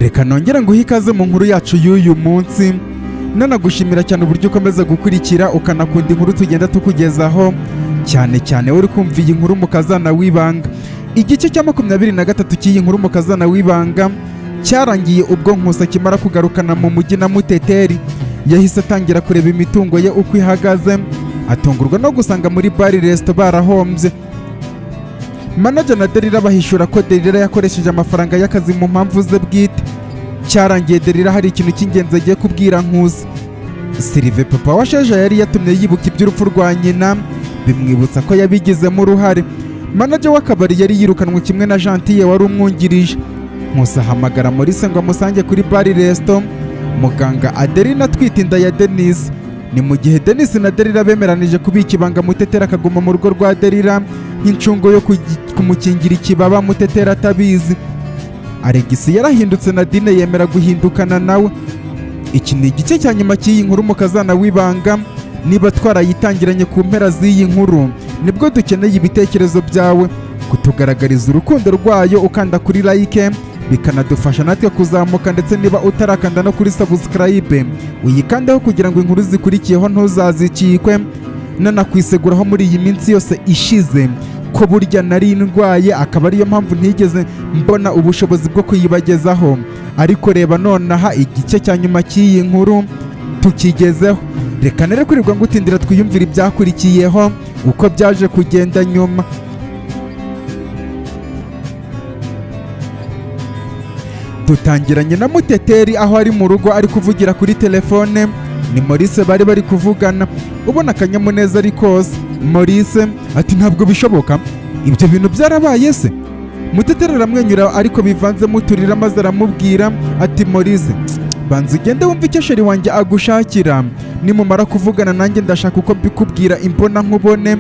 reka nongera nguhe ikaze mu nkuru yacu y'uyu munsi, nanagushimira cyane uburyo ukomeza gukurikira ukanakunda inkuru tugenda tukugezaho, cyane cyane uri kumva iyi nkuru mu kazana w'ibanga. Igice cya 23 cy'iyi nkuru mu kazana w'ibanga cyarangiye ubwo Nkusi akimara kugarukana mu mujyi na Muteteri. Yahise atangira kureba imitungo ye uko ihagaze, atungurwa no gusanga muri bari resto barahombye. Manager na Delila bahishura ko Delila yakoresheje amafaranga y'akazi mu mpamvu ze bwite. Cyarangiye Delila hari ikintu cy'ingenzi agiye kubwira Nkusi. Sylvain papa wa Sheja yari yatumye yibuka iby'urupfu rwa nyina, bimwibutsa ko yabigizemo uruhare. Manager w'akabari yari yirukanwe kimwe na Gentille wari umwungirije. Nkusi ahamagara Maurice ngo amusange kuri bari resto. Muganga Adeline atwite inda ya Denis. Ni mu gihe Denis na Delila bemeranije kubika ibanga Muteteri akaguma mu rugo rwa Delila nk'incungo yo kumukingira ikibaba Muteteri atabizi. Alex yarahindutse na Dine yemera guhindukana nawe. Iki ni igice cya nyuma cy'iyi nkuru mu kazana w'ibanga. Niba twarayitangiranye ku mpera z'iyi nkuru, nibwo dukeneye ibitekerezo byawe kutugaragariza urukundo rwayo ukanda kuri like, bikanadufasha natwe kuzamuka, ndetse niba utarakanda no kuri subscribe uyikandeho kugira ngo inkuru zikurikiyeho ntuzazicikwe. Nanakwiseguraho muri iyi minsi yose ishize ko burya nari ndwaye, akaba ariyo mpamvu ntigeze mbona ubushobozi bwo kuyibagezaho, ariko reba nonaha igice cya nyuma cy'iyi nkuru tukigezeho. Reka nere kurirwa ngutindira twiyumvira ibyakurikiyeho uko byaje kugenda nyuma. Dutangiranye na Muteteri aho ari mu rugo ari kuvugira kuri telefone. Ni Maurice bari kuvugana, ubona akanyamuneza ari kose. Maurice ati ntabwo bishoboka, ibyo bintu byarabaye se? Muteteri aramwenyura ariko bivanzemo uturira, maze aramubwira ati Maurice, banza ugende wumva icyo sheri wanjye agushakira. Nimumara kuvugana nanjye ndashaka uko mbikubwira imbona nkubone,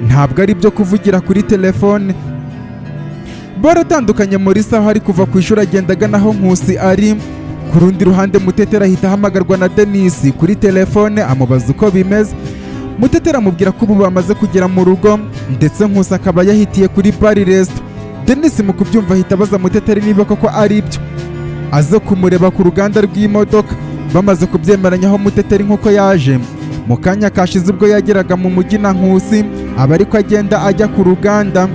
ntabwo ari byo kuvugira kuri telefone. Baratandukanye. Maurice aho ari kuva ku ishuri agendaga naho Nkusi ari. Ku rundi ruhande Muteteri ahita ahamagarwa na Denis kuri telefone amubaza uko bimeze. Muteteri amubwira ko ubu bamaze kugera mu rugo, ndetse Nkusi akaba yahitiye kuri bari resto. Denis mu kubyumva ahita abaza Muteteri niba koko ari byo aze kumureba ku ruganda rw'imodoka. Bamaze kubyemeranyaho Muteteri nk'uko yaje mu kanya kashize ubwo yageraga mu mujyi na Nkusi, aba ariko agenda ajya ku ruganda.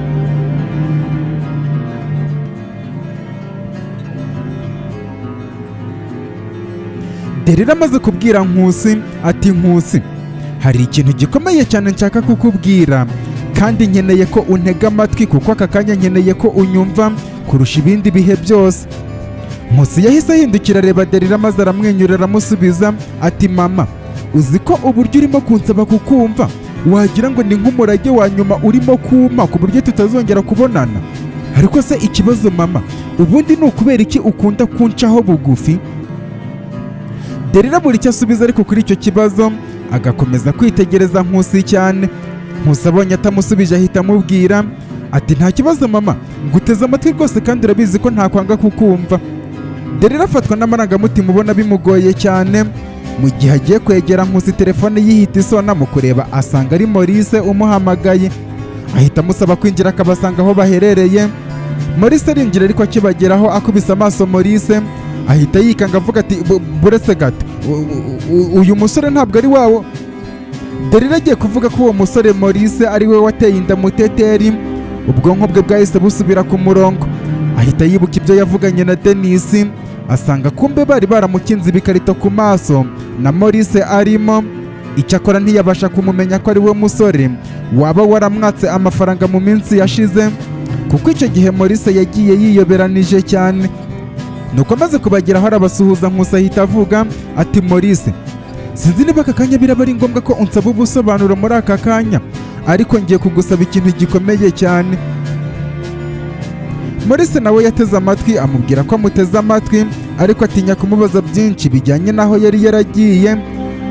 Delila amaze kubwira Nkusi ati Nkusi, hari ikintu gikomeye cyane nshaka kukubwira, kandi nkeneye ko untega amatwi kuko aka kanya nkeneye ko unyumva kurusha ibindi bihe byose. Nkusi yahise ahindukira areba Delila maze aramwenyura aramusubiza ati mama, uzi ko uburyo urimo kunsaba kukumva wagira ngo ni nk'umurage wa nyuma urimo kuma ku buryo tutazongera kubonana. Ariko se ikibazo mama, ubundi ni ukubera iki ukunda kuncaho bugufi? Delila buri icyo asubiza, ariko kuri icyo kibazo agakomeza kwitegereza Nkusi cyane. Nkusi abonye atamusubije ahita amubwira ati nta kibazo mama, nguteze amatwi rwose kandi urabizi ko ntakwanga kukumva. Delila afatwa n'amarangamutima ubona bimugoye cyane. Mu gihe agiye kwegera Nkusi, telefone yihita isona, mu kureba asanga ari Maurice umuhamagaye. Ahita amusaba kwinjira akabasanga aho baherereye. Maurice arinjira, ariko akibageraho akubise amaso Maurice ahita yikanga avuga ati buretse gato, uyu musore ntabwo ari wawo. Delila agiye kuvuga ko uwo musore Maurice ari we wateye inda Muteteri, ubwonko bwe bwahise busubira ku murongo. Ahita yibuka ibyo yavuganye na Denis, asanga kumbe bari baramukinze ibikarito ku maso na Maurice arimo. Icyakora ntiyabasha kumumenya ko ari we musore waba waramwatse amafaranga mu minsi yashize, kuko icyo gihe Maurice yagiye yiyoberanije cyane. Nuko amaze kubageraho arabasuhuza, Nkusi ahita avuga ati Maurice, sinzi niba aka kanya biraba ari ngombwa ko unsaba ubusobanuro muri aka kanya, ariko ngiye kugusaba ikintu gikomeye cyane. Maurice nawe yateze amatwi amubwira ko amuteze amatwi, ariko atinya kumubaza byinshi bijyanye n'aho yari yaragiye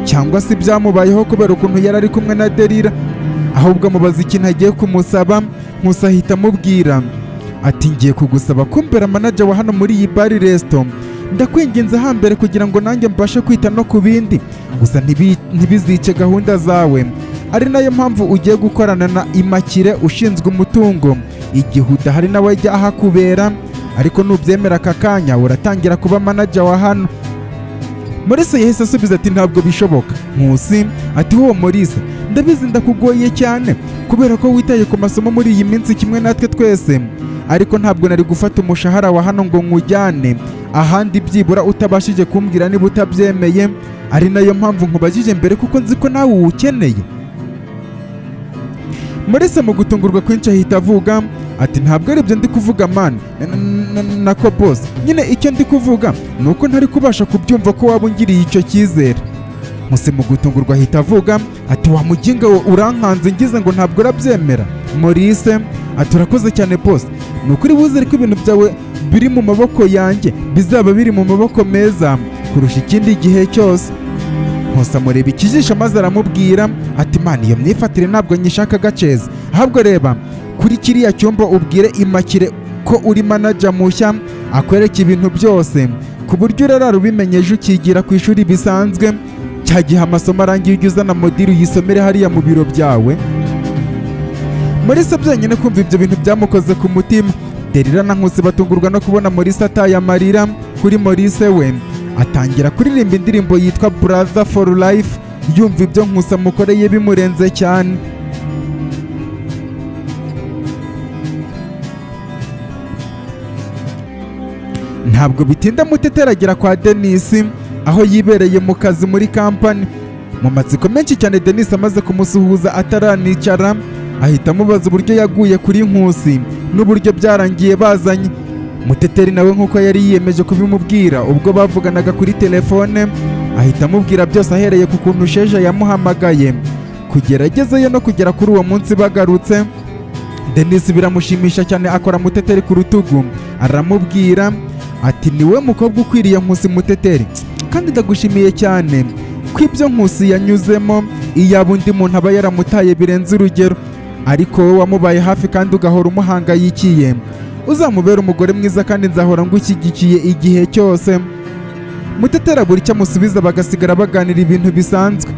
cyangwa se ibyamubayeho kubera ukuntu yari ari kumwe na Delila, ahubwo amubaza ikintu agiye kumusaba. Nkusi ahita amubwira ati ngiye kugusaba kumbera manager wa hano muri iyi bari resto, ndakwinginze hambere kugira ngo nanjye mbashe kwita no ku bindi, gusa ntibizice gahunda zawe. Ari nayo mpamvu ugiye gukorana na Imakire ushinzwe umutungo. Igihe udahari nawe ajya ahakubera, ariko nubyemera aka kanya uratangira kuba manager wa hano. Maurice yahise asubiza ati ntabwo bishoboka. Nkusi ati wowe Maurice, ndabizi ndakugoye cyane kubera ko witaye ku masomo muri iyi minsi kimwe natwe twese, ariko ntabwo nari gufata umushahara wa hano ngo nkujyane ahandi byibura utabashije kumbwira niba utabyemeye, ari nayo mpamvu nkubajije mbere kuko nzi ko nawe uwukeneye. Maurice mu gutungurwa kwinshi ahita avuga ati ntabwo ari ibyo ndi kuvuga man nako boss, nyine icyo ndi kuvuga ni uko ntari kubasha kubyumva ko waba ungiriye icyo cyizere. Nkusi mu gutungurwa ahita avuga ati wa muginga we urankanze ngize ngo ntabwo urabyemera. Maurice ati urakoze cyane boss, ni ukuri wizere ko ibintu byawe biri mu maboko yanjye bizaba biri mu maboko meza kurusha ikindi gihe cyose. Nkusi amureba ikijisho maze aramubwira ati man iyo myifatire ntabwo nyishaka gaceza, ahubwo reba kuri kiriya cyumba ubwire Imakire ko uri manager mushya akwereka ibintu byose ku buryo urara ubimenyeje ukigira ku ishuri bisanzwe, cya gihe amasomo arangiye ujya uzana modiri uyisomere hariya mu biro byawe. Maurice byonyine kumva ibyo bintu byamukoze ku mutima. Delila na Nkusi batungurwa no kubona Maurice ataye amarira. Kuri Maurice we atangira kuririmba indirimbo yitwa Brother for Life, yumva ibyo Nkusi amukoreye bimurenze cyane. Ntabwo bitinda Muteteri agera kwa Denis aho yibereye mu kazi muri kampani. Mu matsiko menshi cyane Denis amaze kumusuhuza ataranicara ahita amubaza uburyo yaguye kuri Nkusi n'uburyo byarangiye bazanye. Muteteri nawe nk'uko yari yiyemeje kubimubwira ubwo bavuganaga kuri telefone, ahita amubwira byose ahereye ku kuntu Sheja yamuhamagaye kugera agezeyo no kugera kuri uwo munsi bagarutse. Denis biramushimisha cyane, akora Muteteri ku rutugu aramubwira ati niwe mukobwa ukwiriye Nkusi Muteteri, kandi ndagushimiye cyane ko ibyo Nkusi yanyuzemo iyaba undi muntu aba yaramutaye birenze urugero, ariko wowe wamubaye hafi kandi ugahora umuhangayikiye, uzamubera umugore mwiza kandi nzahora ngushyigikiye igihe cyose. Muteteri buri icyo amusubiza bagasigara baganira ibintu bisanzwe.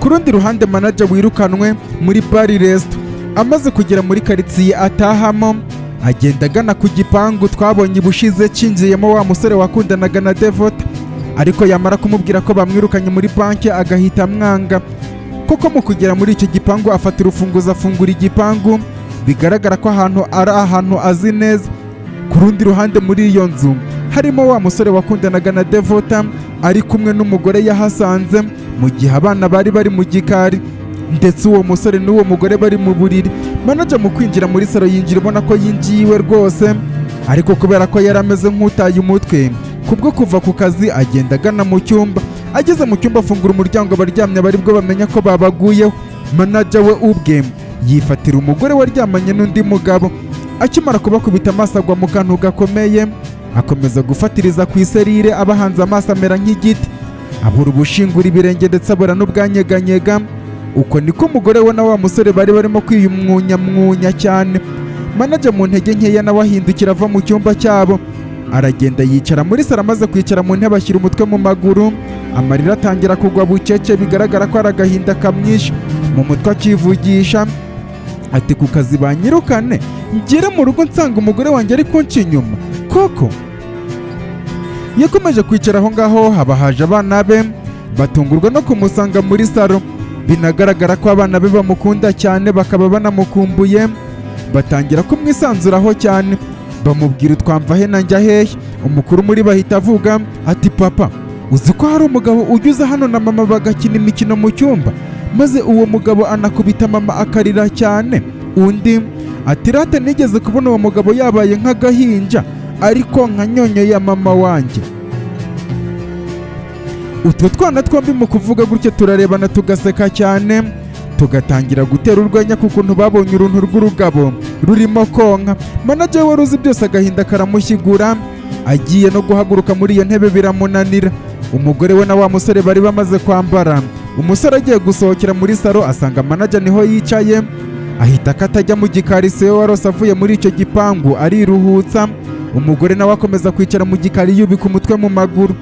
Ku rundi ruhande manager wirukanwe muri bari resto amaze kugera muri karitsiye atahamo agenda agana ku gipangu twabonye ubushize cinjiyemo wa musore wakundanaga na Devota, ariko yamara kumubwira ko bamwirukanye muri banki agahita amwanga. Koko mu kugera muri icyo gipangu afata urufunguzo afungura igipangu, bigaragara ko ahantu ari ahantu azi neza. Ku rundi ruhande muri iyo nzu harimo wa musore wakundanaga na Devota ari kumwe n'umugore yahasanze mu gihe abana bari bari mu gikari, ndetse uwo musore n'uwo mugore bari mu buriri. Manager mu kwinjira muri salo yinjira ubona ko yinjiye iwe rwose, ariko kubera ko yari ameze nk'utaye umutwe kubwo kuva ku kazi agenda agana mu cyumba. Ageze mu cyumba afungura umuryango, abaryamye bari bwo bamenya ko babaguyeho. Manager we ubwe yifatira umugore waryamanye n'undi mugabo, akimara kubakubita amaso agwa mu kantu gakomeye, akomeza gufatiriza ku iserire abahanze amaso amera nk'igiti, abura ubushingura ibirenge ndetse abura n'ubwanyeganyega. Uko niko umugore we na wa musore bari barimo kwiyumwunya cyane. Manager mu ntege nkeya nawe ahindukira ava mu cyumba cyabo, aragenda yicara muri saro. Amaze kwicara mu ntebe ashyira umutwe mu maguru, amarira atangira kugwa bucece, bigaragara ko ari agahinda kamwishe. Mu mutwe akivugisha ati ku kazi banyirukane ngere mu rugo nsanga umugore wanjye ari kunca inyuma koko. Yakomeje kwicara aho ngaho, haba haje abana be batungurwa no kumusanga muri saro. Binagaragara ko abana be bamukunda cyane bakaba banamukumbuye, batangira kumwisanzuraho cyane, bamubwira utwamva he na njya hehe. Umukuru muri bahita avuga ati papa, uzi ko hari umugabo ujya hano na mama bagakina imikino mu cyumba, maze uwo mugabo anakubita mama akarira cyane. Undi ati rate nigeze kubona uwo mugabo yabaye nk'agahinja ariko nka nyonyo ya mama wanjye. Utwo twana twombi mu kuvuga gutyo turarebana tugaseka cyane, tugatangira gutera urwenya ku kuntu babonye uruntu rw'urugabo rurimo konka. Manager wari uzi byose agahinda karamushyigura, agiye no guhaguruka muri iyo ntebe biramunanira. Umugore we na wa musore bari bamaze kwambara. Umusore agiye gusohokera muri saro asanga manager niho yicaye, ahita akatajya mu gikari se warose avuye muri icyo gipangu ariruhutsa. Umugore nawe akomeza kwicara mu gikari yubika umutwe mu maguru.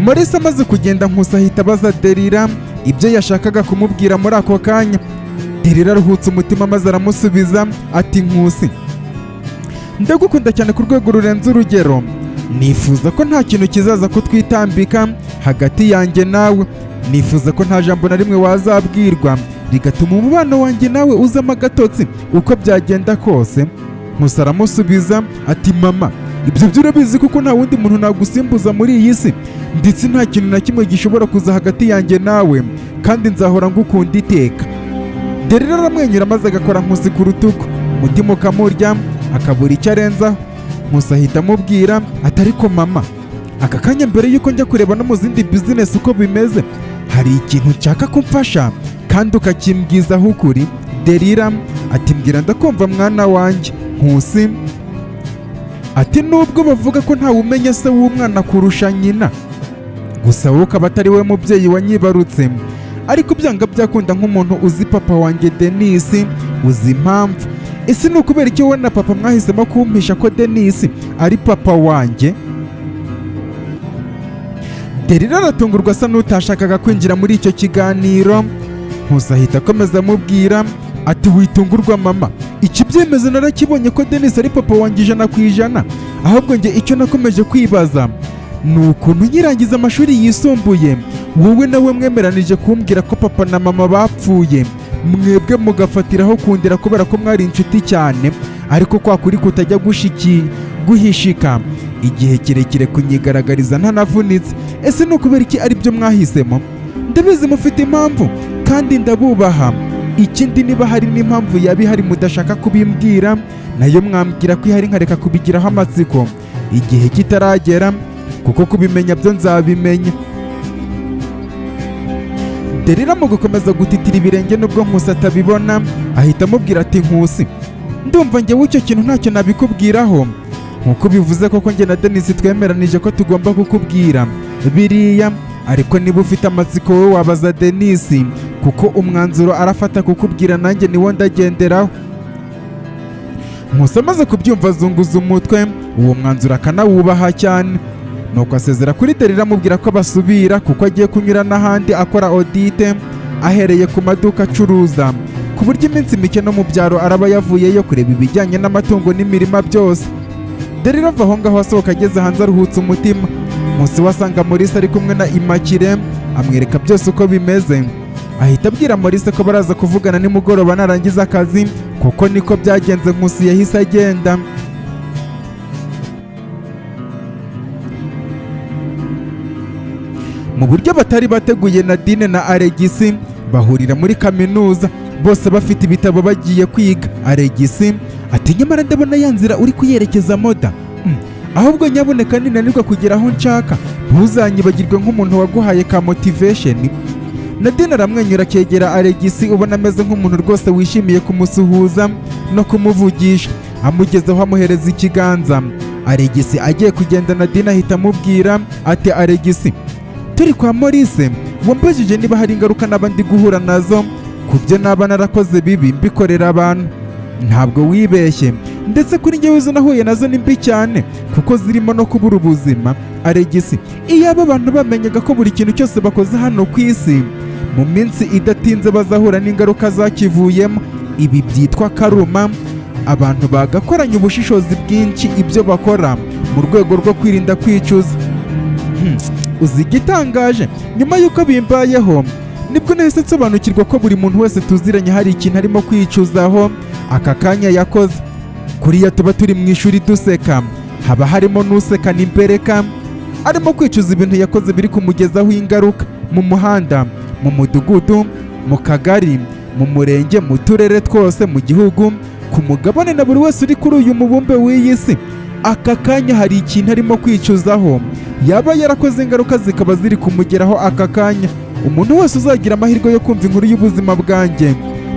Maurice amaze kugenda Nkusi ahita abaza Delila ibyo yashakaga kumubwira muri ako kanya. Delila aruhutse umutima maze aramusubiza ati Nkusi, ndagukunda cyane ku rwego rurenze urugero. Nifuza ko nta kintu kizaza kutwitambika hagati yanjye nawe. Nifuza ko nta jambo na rimwe wazabwirwa rigatuma umubano wanjye nawe uzamo agatotsi uko byagenda kose. Nkusi aramusubiza ati mama, ibyo byo urabizi kuko nta wundi muntu nagusimbuza muri iyi si, ndetse nta kintu na kimwe gishobora kuza hagati yanjye nawe, kandi nzahora ngukunda iteka. Delila aramwenyura maze agakora Nkusi ku rutugu, umutima ukamurya akabura icyo arenzaho. Nkusi ahita amubwira ati ariko mama, aka kanya mbere yuko njya kureba no mu zindi bizinesi uko bimeze, hari ikintu nshaka kumfasha kandi ukakimbwizaho ukuri. Delila ati mbwira ndakumva mwana wanjye. Nkusi ati nubwo bavuga ko ntawe umenya se w'umwana kurusha nyina, gusa wowe ukaba atari we mubyeyi wanyibarutse, ariko byanga byakunda nk'umuntu uzi papa wanjye Denise, uzi impamvu. Ese ni ukubera iki wowe na papa mwahisemo kumpisha ko Denise ari papa wanjye? Delila aratungurwa asa n'utashakaga kwinjira muri icyo kiganiro. Nkusi ahita akomeza amubwira ati witungurwa mama, iki byemezo narakibonye ko Denise ari papa wanjye 100%. Ahubwo njye icyo nakomeje kwibaza ni ukuntu nyirangiza amashuri yisumbuye wowe nawe mwemeranije kumbwira ko papa na mama bapfuye, mwebwe mugafatiraho kundera kubera ko mwari inshuti cyane, ariko kwa kuri kutajya guhishika igihe kirekire kunyigaragariza ntanavunitse. Ese ni ukubera iki ari byo mwahisemo? Ndabizi mufite impamvu kandi ndabubaha. Ikindi niba hari n'impamvu yaba ihari mudashaka kubimbwira, nayo mwambwira ko ihari nkareka kubigiraho amatsiko igihe kitaragera, kuko kubimenya byo nzabimenya. Delila mu gukomeza gutitira ibirenge nubwo Nkusi atabibona, ahita amubwira ati Nkusi, ndumva njyewe icyo kintu ntacyo nabikubwiraho. Nkuko bivuze koko njye na Denise twemeranije ko tugomba kukubwira biriya, ariko niba ufite amatsiko wowe wabaza Denise, kuko umwanzuro arafata kukubwira nanjye niwo ndagenderaho. Nkusi amaze kubyumva azunguza umutwe, uwo mwanzuro akanawubaha cyane. Nuko asezera kuri Delila amubwira ko basubira kuko agiye kunyura n'ahandi akora audite, ahereye ku maduka acuruza, ku buryo iminsi mike no mu byaro araba yavuyeyo kureba ibijyanye n'amatungo n'imirima byose. Delila ava aho ngaho asohoka ageze hanze aruhutse umutima. Nkusi wasanga Maurice ari kumwe na Immaculée, amwereka byose uko bimeze. Ahita abwira Maurice ko baraza kuvugana nimugoroba narangiza akazi, kuko niko byagenze. Nkusi yahise agenda. Mu buryo batari bateguye, Nadine na Alegisi bahurira muri kaminuza, bose bafite ibitabo bagiye kwiga. Alegisi ati nyamara ndabona ya nzira uri kuyerekeza moda, ahubwo nyaboneka ninanirwa kugera aho nshaka ntuzanyibagirwe nk'umuntu waguhaye ka motivation. Nadine aramwenyura akegera Alegisi, ubona ameze nk'umuntu rwose wishimiye kumusuhuza no kumuvugisha. Amugezeho amuhereza ikiganza. Alegisi agiye kugenda, Nadine ahita amubwira ati Alegisi, turi kwa Maurice, wambajije niba hari ingaruka naba ndi guhura nazo ku byo naba narakoze bibi mbikorera abantu. Ntabwo wibeshye, ndetse kuri njyewe izo nahuye nazo ni mbi cyane, kuko zirimo no kubura ubuzima. Alegisi, iyaba abantu bamenyaga ko buri kintu cyose bakoze hano ku isi mu minsi idatinze bazahura n'ingaruka zakivuyemo. Ibi byitwa karuma. Abantu bagakoranya ubushishozi bwinshi ibyo bakora mu rwego rwo kwirinda kwicuza. Uzi igitangaje, nyuma y'uko bimbayeho nibwo nahise nsobanukirwa ko buri muntu wese tuziranye hari ikintu arimo kwicuzaho aka kanya yakoze. Kuriya tuba turi mu ishuri duseka, haba harimo n'usekana imbereka arimo kwicuza ibintu yakoze biri kumugezaho ingaruka, mu muhanda, mu mudugudu, mu kagari, mu murenge, mu turere twose mu gihugu, ku mugabane na buri wese uri kuri uyu mubumbe w'iyi si. Aka kanya hari ikintu arimo kwicuzaho, yaba yarakoze ingaruka zikaba ziri kumugeraho aka kanya. Umuntu wese uzagira amahirwe yo kumva inkuru y'ubuzima bwanjye,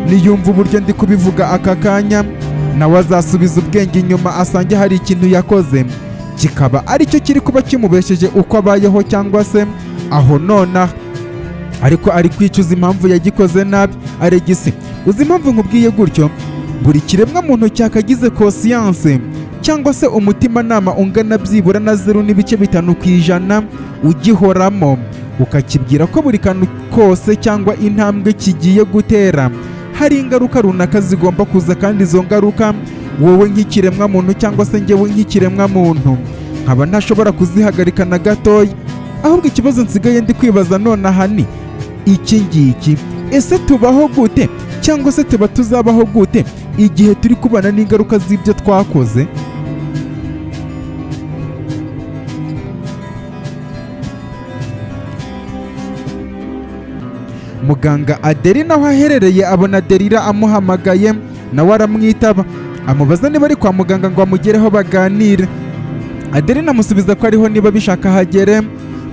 niyumva uburyo ndi kubivuga aka kanya, nawe azasubiza ubwenge inyuma asange hari ikintu yakoze kikaba aricyo kiri kuba kimubesheje uko abayeho, cyangwa se aho nonaha, ariko ari kwicuza impamvu yagikoze nabi. Alegisi, uzi impamvu nkubwiye gutyo? Buri kiremwa muntu cyakagize conscience cyangwa se umutimanama ungana byibura na 0.5% ugihoramo, ukakibwira ko buri kantu kose cyangwa intambwe kigiye gutera hari ingaruka runaka zigomba kuza, kandi izo ngaruka wowe nk'ikiremwa muntu cyangwa se njyewe nk'ikiremwa muntu nkaba ntashobora kuzihagarika na gatoya. Ahubwo ikibazo nsigaye ndi kwibaza nonaha ni iki ngiki: ese tubaho gute cyangwa se tuba tuzabaho gute igihe turi kubana n'ingaruka z'ibyo twakoze? Muganga Adeline aho aherereye abona Delila amuhamagaye, nawe aramwitaba amubaza niba ari kwa muganga ngo amugereho baganire. Adeline amusubiza ko ariho niba bishaka hagere,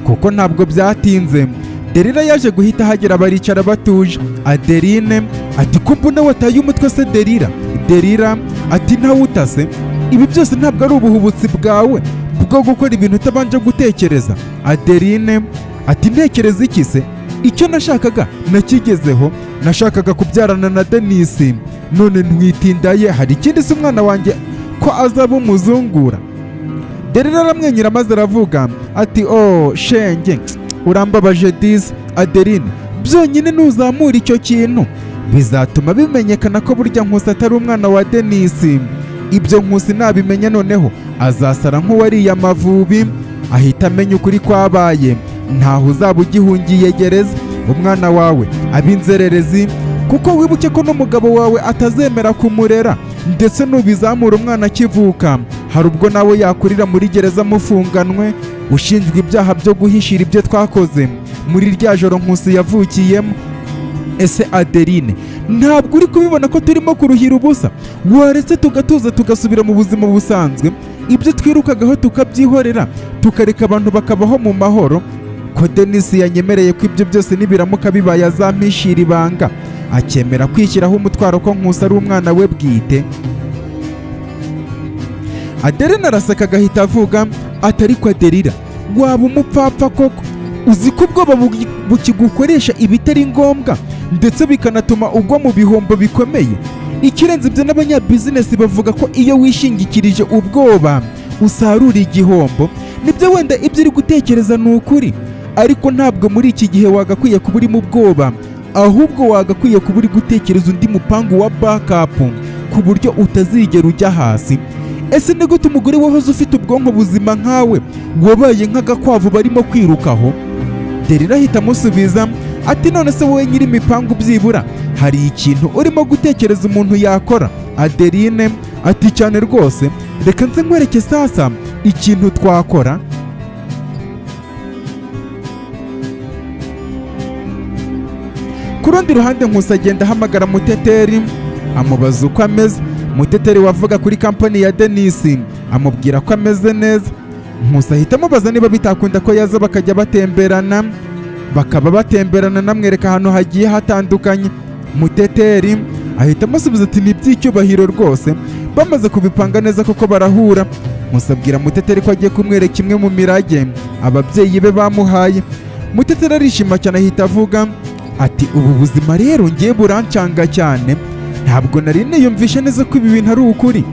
kuko ntabwo byatinze. Delila yaje guhita hagera, baricara batuje. Adeline ati ko mbona wataye umutwe se Delila? Delila ati ntawutase, ibi byose ntabwo ari ubuhubutsi bwawe bwo gukora ibintu utabanje gutekereza. Adeline ati ntekereza iki se? Icyo nashakaga nakigezeho, nashakaga kubyarana na Denise, none ntwitindaye, hari ikindi se umwana wanjye ko azaba umuzungura? Delila aramwenyura maze aravuga ati oh shenge urambabaje disi. Adeline byonyine ntuzamura icyo kintu bizatuma bimenyekana ko burya Nkusi atari umwana wa Denise. Ibyo Nkusi nabimenya noneho azasara nk'uwariye Amavubi, ahita amenya ukuri kwabaye. Ntaho uzaba ugihungiye gereza, umwana wawe ab'inzererezi, kuko wibuke ko n'umugabo wawe atazemera kumurera, ndetse n'ubizamura umwana akivuka hari ubwo nawe yakurira muri gereza mufunganwe, ushinjwa ibyaha byo guhishira ibyo twakoze muri rya joro Nkusi yavukiyemo. Ese Adeline ntabwo uri kubibona ko turimo kuruhira ubusa? Waretse tugatuza tugasubira mu buzima busanzwe, ibyo twirukagaho tukabyihorera, tukareka abantu bakabaho mu mahoro? Ko Denise yanyemereye ko ibyo byose nibiramuka bibaye azampishira ibanga, akemera kwishyiraho umutwaro ko Nkusi ari umwana we bwite. Adeline araseka agahita avuga ati ariko Adelila waba umupfapfa koko? Uzi ko ubwoba bukigukoresha ibitari ngombwa ndetse bikanatuma ugwa mu bihombo bikomeye? Ikirenze ibyo n'abanyabizinesi bavuga ko iyo wishingikirije ubwoba usarura igihombo. Nibyo wenda ibyo uri gutekereza ni ukuri, ariko ntabwo muri iki gihe wagakwiye kuba uri mu bwoba, ahubwo wagakwiye kuba uri gutekereza undi mupangu wa backup ku buryo utazigera ujya hasi. Ese ni gute umugore wahoze ufite ubwonko buzima nkawe wabaye nk'agakwavu barimo kwirukaho? Delila ahita amusubiza ati none se wowe nyiri imipangu byibura hari ikintu urimo gutekereza umuntu yakora? Adeline ati cyane rwose, reka nze nkwereke sasa ikintu twakora. Ku rundi ruhande Nkusi agenda ahamagara Muteteri amubaza uko ameze. Muteteri wavuga kuri kampani ya Denise amubwira ko ameze neza. Nkusi ahita amubaza niba bitakunda ko yaza bakajya batemberana, bakaba batemberana namwereka ahantu hagiye hatandukanye. Muteteri ahita amusubiza ati ni by'icyubahiro rwose. Bamaze kubipanga neza koko barahura. Nkusi abwira Muteteri ko agiye kumwereka imwe mu mirage ababyeyi be bamuhaye. Muteteri arishima cyane ahita avuga ati ubu buzima rero ngiye burancanga cyane, ntabwo nari niyumvishe neza ko ibi bintu ari ukuri.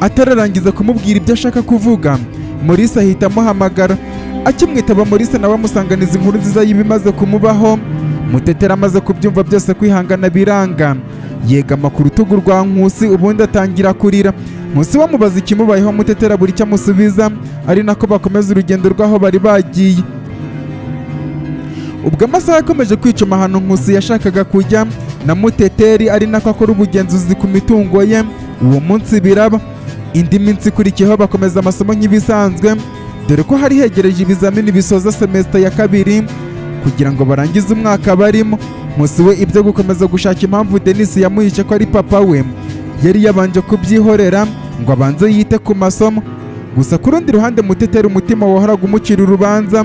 Atararangiza kumubwira ibyo ashaka kuvuga, Maurice ahita amuhamagara. Akimwitaba Maurice nawe amusanganiza inkuru nziza y'ibimaze kumubaho. Muteteri amaze kubyumva byose kwihangana biranga, yegama ku rutugu rwa Nkusi ubundi atangira kurira. Nkusi wamubaza ikimubayeho, Muteteri buri icyo amusubiza, ari nako bakomeza urugendo rw'aho bari bagiye. Ubwo amasaha yakomeje kwicuma ahantu Nkusi yashakaga kujya na Muteteri, ari nako akora ubugenzuzi ku mitungo ye. Uwo munsi biraba. Indi minsi ikurikiyeho bakomeza amasomo nk'ibisanzwe, dore ko hari hegereje ibizamini bisoza semester ya kabiri kugira ngo barangize umwaka barimo. Nkusi we ibyo gukomeza gushaka impamvu Denise yamuhishe ko ari papa we yari yabanje kubyihorera ngo abanze yite ku masomo. Gusa ku rundi ruhande Muteteri umutima wahoraga umucira urubanza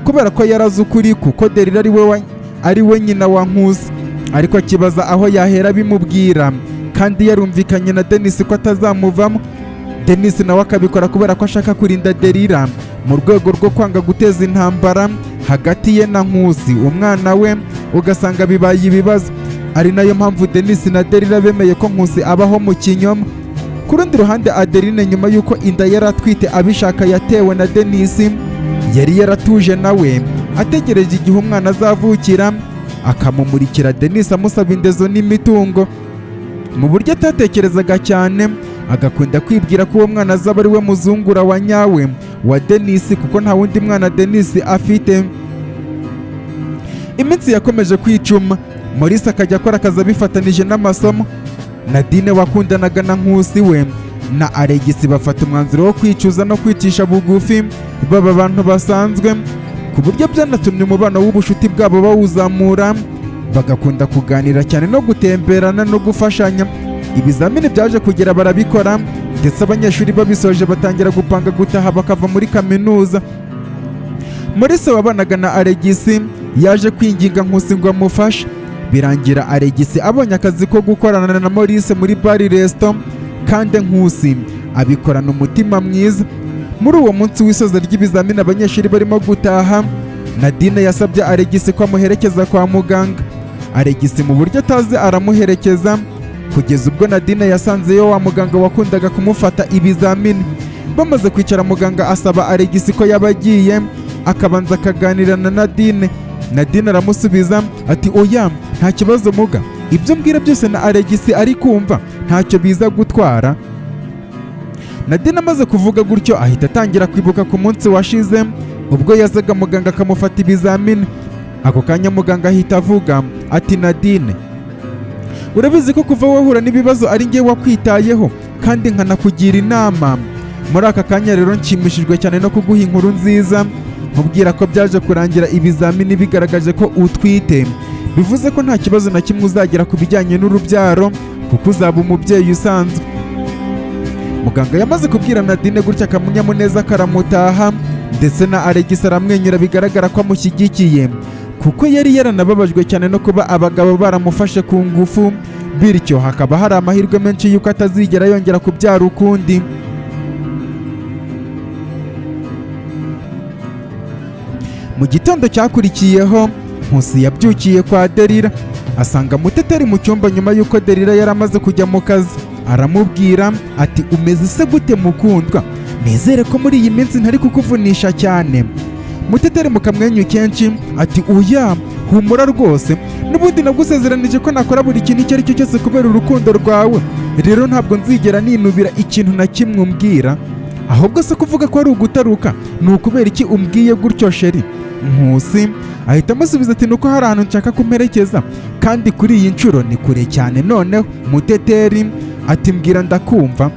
kubera ko yarazi ukuri, kuko Delila ari we nyina wa Nkusi, ariko akibaza aho yahera bimubwira kandi yarumvikanye na Denise ko atazamuvamo. Denise nawe akabikora kubera ko ashaka kurinda Delila mu rwego rwo kwanga guteza intambara hagati ye na Nkusi, umwana we ugasanga bibaye ibibazo. Ari nayo mpamvu Denise na Delila bemeye ko Nkusi abaho mu kinyoma. Ku rundi ruhande Adeline nyuma y'uko inda yari atwite abishaka yatewe na Denis, yari yaratuje nawe ategereje igihe umwana azavukira, akamumurikira Denis amusaba indezo n'imitungo. Mu buryo atatekerezaga cyane, agakunda kwibwira ko uwo mwana azaba ari we muzungura wa nyawe wa Denis, kuko nta wundi mwana Denis afite. Iminsi yakomeje kwicuma, Maurice akajya akora akazi abifatanije n'amasomo. Nadine wakundanaga na Nkusi we na Alegisi bafata umwanzuro wo kwicuza no kwicisha bugufi baba abantu basanzwe, ku buryo byanatumye umubano w'ubushuti bwabo bawuzamura, bagakunda kuganira cyane no gutemberana no gufashanya. Ibizamini byaje kugera barabikora, ndetse abanyeshuri babisoje batangira gupanga gutaha bakava muri kaminuza. Maurice wabanaga na Alegisi yaje kwinginga Nkusi ngo amufashe, birangira Alegisi abonye akazi ko gukorana na Maurice muri bari resto, kandi Nkusi abikorana umutima mwiza. Muri uwo munsi w'isoza ry'ibizamini abanyeshuri barimo gutaha, Nadine yasabye Alegisi ko amuherekeza kwa muganga. Alegisi mu buryo atazi aramuherekeza, kugeza ubwo Nadine yasanzeyo wa muganga wakundaga kumufata ibizamini. Bamaze kwicara muganga asaba Alegisi ko yabagiye akabanza akaganira na Nadine. Nadine aramusubiza ati oya nta kibazo muga, ibyo mbwira byose na Alegisi ari kumva ntacyo biza gutwara. Nadine amaze kuvuga gutyo ahita atangira kwibuka ku munsi washize ubwo yazaga muganga akamufata ibizamini. Ako kanya muganga ahita avuga ati Nadine, urabizi ko kuva wahura n'ibibazo ari njye wakwitayeho kandi nkanakugira inama. Muri aka kanya rero nshimishijwe cyane no kuguha inkuru nziza, nkubwira ko byaje kurangira ibizamini bigaragaje ko utwite, bivuze ko nta kibazo na kimwe uzagira ku bijyanye n'urubyaro kuko uzaba umubyeyi usanzwe. Muganga yamaze kubwira Nadine gutya akanyamuneza karamutaha, ndetse na Alegisi aramwenyura bigaragara ko amushyigikiye, kuko yari yaranababajwe cyane no kuba abagabo baramufashe ku ngufu, bityo hakaba hari amahirwe menshi y'uko atazigera yongera kubyara ukundi. Mu gitondo cyakurikiyeho, Nkusi yabyukiye kwa Delila, asanga Muteteri mu cyumba nyuma y'uko Delila yari amaze kujya mu kazi. Aramubwira ati umeze se gute mukundwa, nizere ko muri iyi minsi ntari kukuvunisha cyane. Muteteri mu kamwenyu kenshi ati oya humura rwose, n'ubundi nagusezeranije ko nakora buri kintu icyo ari cyo cyose kubera urukundo rwawe, rero ntabwo nzigera ninubira ikintu na kimwe umbwira. Ahubwo se kuvuga ko ari ugutaruka ni ukubera iki umbwiye gutyo sheri? Nkusi ahita amusubiza ati nuko hari ahantu nshaka kumperekeza, kandi kuri iyi nshuro ni kure cyane. Noneho Muteteri ati mbwira ndakumva.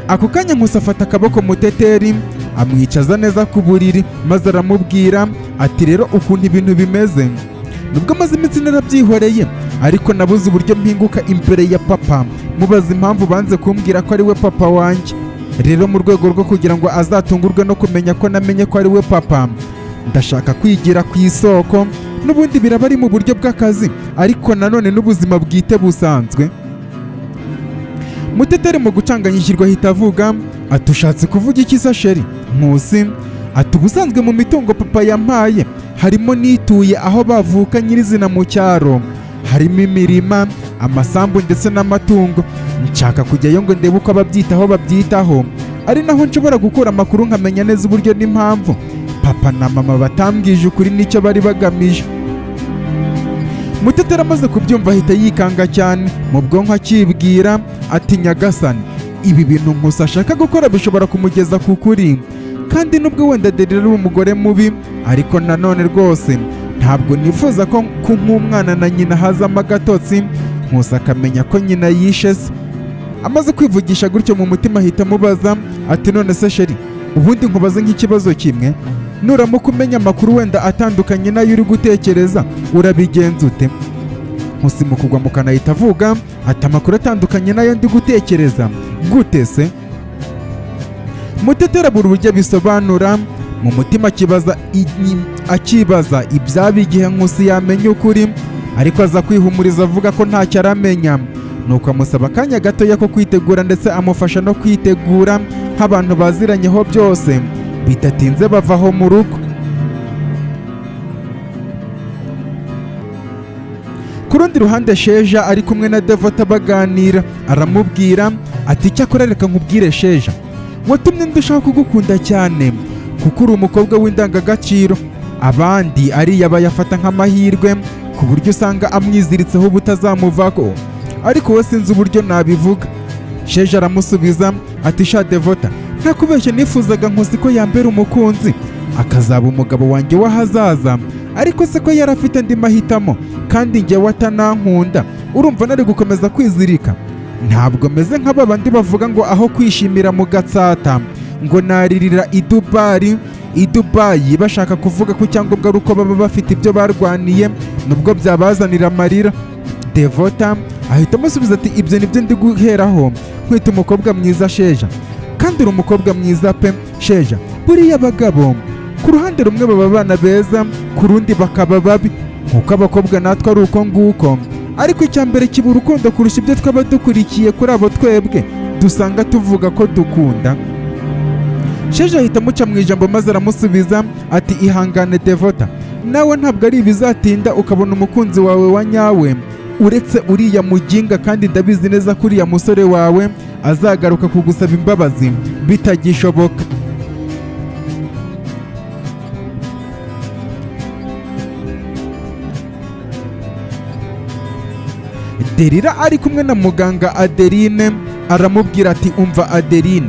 Ako kanya Nkusi afata akaboko Muteteri amwicaza neza ku buriri, maze aramubwira ati rero ukuntu ibintu bimeze, nubwo amaze iminsi narabyihoreye ariko nabuze uburyo mpinguka imbere ya papa, mubaza impamvu banze kumbwira ko ari we papa wanjye. Rero mu rwego rwo kugira ngo azatungurwe no kumenya ko namenye ko ari we papa, ndashaka kwigira ku isoko. N'ubundi biraba ari mu buryo bw'akazi ariko nanone n'ubuzima bwite busanzwe. Muteteri mu gucanganyikirwa ahita avuga ati ushatse kuvuga iki se sheri? Nkusi ati ubusanzwe mu mitungo papa yampaye harimo nituye aho bavuka nyirizina mu cyaro, harimo imirima, amasambu ndetse n'amatungo. Nshaka kujyayo ngo ndebe uko ababyitaho babyitaho, ari naho nshobora gukura amakuru nkamenya neza uburyo n'impamvu papa na mama batambwije ukuri n'icyo bari bagamije. Muteteri amaze kubyumva ahita yikanga cyane mu bwonko akibwira ati nyagasani, ibi bintu Nkusi ashaka gukora bishobora kumugeza ku kuri, kandi nubwo wenda Delila ari umugore mubi ariko nanone rwose ntabwo nifuza ko nk'umwana na nyina hazamo agatotsi Nkusi akamenya ko nyina yishe se. Amaze kwivugisha gutyo mu mutima ahita amubaza ati none se sheri, ubundi nkubaze nk'ikibazo kimwe, nuramuka umenya amakuru wenda atandukanye n'ayo uri gutekereza urabigenza ute? Nkusi mu kugwa mu kanwa ahita avuga ati amakuru atandukanye n'ayo ndi gutekereza gute se? Muteteri abura uburyo abisobanura, mu mutima akibaza ibyaba igihe Nkusi yamenya ukuri, ariko aza kwihumuriza avuga ko ntacyo aramenya. Nuko amusaba akanya gatoya ko kwitegura, ndetse amufasha no kwitegura nk'abantu baziranyeho byose. Bidatinze bavaho mu rugo. Ku ku rundi ruhande Sheja ari kumwe na Devota baganira, aramubwira ati cyakora reka nkubwire Sheja, watumye ndushaho kugukunda cyane kuko uri umukobwa w'indangagaciro, abandi ariya bayafata nk'amahirwe ku buryo usanga amwiziritseho ubutazamuvako, ariko we sinzi uburyo nabivuga. Sheja aramusubiza ati sha Devota, ntakubeshye nifuzaga Nkusi ko yambera umukunzi akazaba umugabo wanjye w'ahazaza, ariko se ko yari afite andi mahitamo kandi njyewe atanankunda, urumva nari gukomeza kwizirika? Ntabwo meze nk'aba bandi bavuga ngo aho kwishimira mu Gatsata ngo naririra i Dubai bashaka kuvuga ko icyangombwa ari uko baba bafite ibyo barwaniye nubwo byabazanira amarira. Devota ahita amusubiza ati ibyo nibyo ndi guheraho nkwita umukobwa mwiza Sheja, kandi uri umukobwa mwiza pe Sheja. Buriya abagabo ku ruhande rumwe baba abana beza, ku rundi bakaba babi, nk'uko abakobwa natwe ari uko nguko, ariko icya mbere kiba urukundo kurusha ibyo twaba dukurikiye kuri abo twebwe dusanga tuvuga ko dukunda. Sheja ahita amuca mu ijambo maze aramusubiza ati ihangane Devota, nawe ntabwo ari ibizatinda ukabona umukunzi wawe wa nyawe, uretse uriya muginga, kandi ndabizi neza ko uriya musore wawe azagaruka kugusaba imbabazi bitagishoboka. Delila ari kumwe na muganga Adeline aramubwira ati umva Adeline,